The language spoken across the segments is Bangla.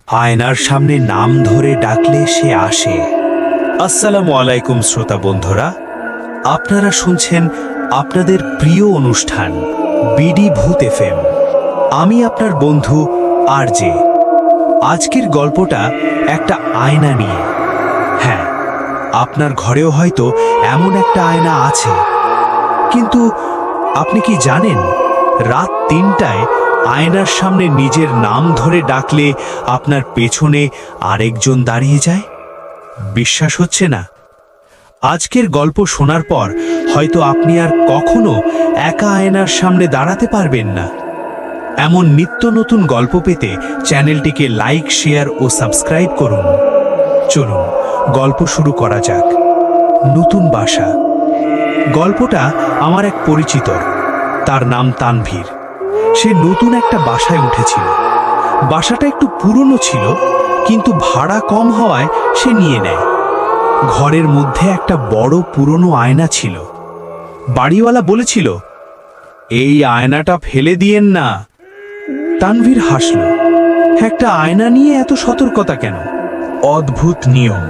আয়নার সামনে নাম ধরে ডাকলে সে আসে। আসসালামু আলাইকুম শ্রোতা বন্ধুরা, আপনারা শুনছেন আপনাদের প্রিয় অনুষ্ঠান বিডি ভূত এফএম। আমি আপনার বন্ধু আরজে। আজকের গল্পটা একটা আয়না নিয়ে। হ্যাঁ, আপনার ঘরেও হয়তো এমন একটা আয়না আছে, কিন্তু আপনি কি জানেন রাত ৩টায় আয়নার সামনে নিজের নাম ধরে ডাকলে আপনার পেছনে আরেকজন দাঁড়িয়ে যায়? বিশ্বাস হচ্ছে না? আজকের গল্প শোনার পর হয়তো আপনি আর কখনো একা আয়নার সামনে দাঁড়াতে পারবেন না। এমন নিত্য নতুন গল্প পেতে চ্যানেলটিকে লাইক, শেয়ার ও সাবস্ক্রাইব করুন। চলুন গল্প শুরু করা যাক। নতুন বাসা। গল্পটা আমার এক পরিচিতর। তার নাম তানভীর। সে নতুন একটা বাসায় উঠেছিল। বাসাটা একটু পুরনো ছিল, কিন্তু ভাড়া কম হওয়ায় সে নিয়ে নেয়। ঘরের মধ্যে একটা বড় পুরনো আয়না ছিল। বাড়িওয়ালা বলেছিল, এই আয়নাটা ফেলে দিয়েন না। তানভীর হাসল। একটা আয়না নিয়ে এত সতর্কতা কেন? অদ্ভুত নিয়ম।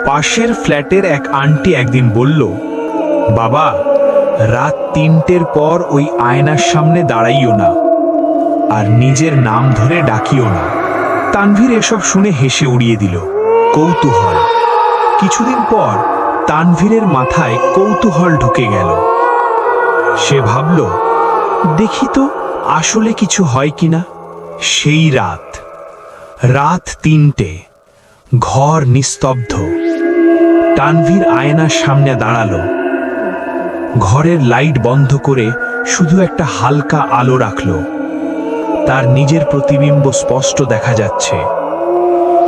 পাশের ফ্ল্যাটের এক আন্টি একদিন বলল, বাবা, রাত ৩টের পর ওই আয়নার সামনে দাঁড়াইও না, আর নিজের নাম ধরে ডাকিও না। তানভীর এসব শুনে হেসে উড়িয়ে দিল। কৌতূহল। কিছুদিন পর তানভীরের মাথায় কৌতূহল ঢুকে গেল। সে ভাবল, দেখি তো আসলে কিছু হয় কিনা। সেই রাত ৩টে, ঘর নিস্তব্ধ। তানভীর আয়নার সামনে দাঁড়ালো। ঘরের লাইট বন্ধ করে শুধু একটা হালকা আলো রাখল। তার নিজের প্রতিবিম্ব স্পষ্ট দেখা যাচ্ছে।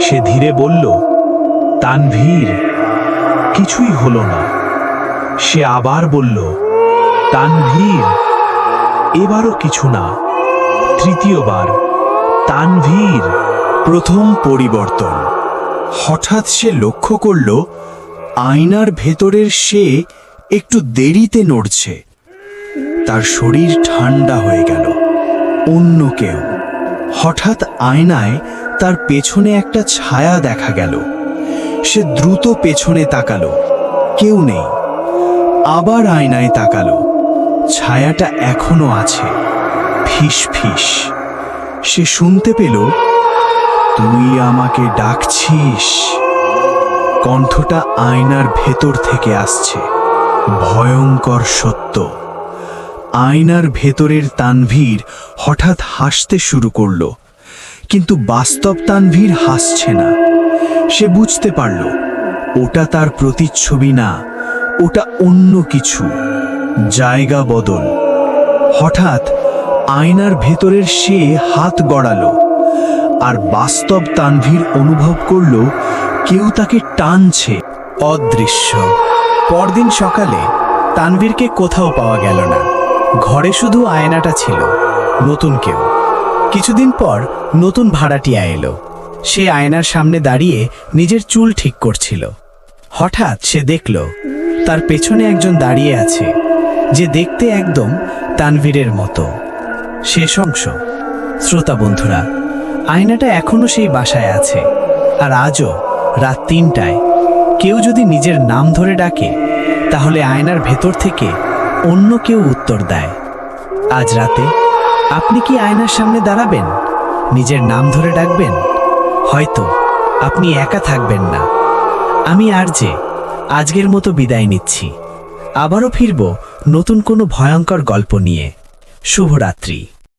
সে ধীরে বলল, তানভীর। কিছুই হলো না। সে আবার বলল, তানভীর। এবারও কিছু না। তৃতীয়বার, তানভীর। প্রথম পরিবর্তন। হঠাৎ সে লক্ষ্য করল আয়নার ভেতরের সে একটু দেরিতে নড়ছে। তার শরীর ঠান্ডা হয়ে গেল। অন্য কেউ। হঠাৎ আয়নায় তার পেছনে একটা ছায়া দেখা গেল। সে দ্রুত পেছনে তাকালো। কেউ নেই। আবার আয়নায় তাকালো। ছায়াটা এখনো আছে। ফিস ফিস। সে শুনতে পেল, তুই আমাকে ডাকছিস। কণ্ঠটা আয়নার ভেতর থেকে আসছে। ভয়ঙ্কর সত্য। আয়নার ভেতরের তানভীর হঠাৎ হাসতে শুরু করল, কিন্তু বাস্তব তানভীর হাসছে না। সে বুঝতে পারল ওটা তার প্রতিচ্ছবি না, ওটা অন্য কিছু। জায়গা বদল। হঠাৎ আয়নার ভেতরের সে হাত গড়ালো, আর বাস্তব তানভীর অনুভব করল কেউ তাকে টানছে। অদৃশ্য। পরদিন সকালে তানভীরকে কোথাও পাওয়া গেল না। ঘরে শুধু আয়নাটা ছিল। নতুন কেউ। কিছুদিন পর নতুন ভাড়াটিয়া এলো। সে আয়নার সামনে দাঁড়িয়ে নিজের চুল ঠিক করছিল। হঠাৎ সে দেখল তার পেছনে একজন দাঁড়িয়ে আছে, যে দেখতে একদম তানভীরের মতো। শেষ অংশ। শ্রোতা বন্ধুরা, আয়নাটা এখনো সেই বাসায় আছে, আর আজও রাত ৩টায় কেউ যদি নিজের নাম ধরে ডাকে, তাহলে আয়নার ভেতর থেকে অন্য কেউ উত্তর দেয়। আজ রাতে আপনি কি আয়নার সামনে দাঁড়াবেন? নিজের নাম ধরে ডাকবেন? হয়তো আপনি একা থাকবেন না। আমি আরজে আজকের মতো বিদায় নিচ্ছি। আবারও ফিরব নতুন কোনো ভয়ঙ্কর গল্প নিয়ে। শুভরাত্রি।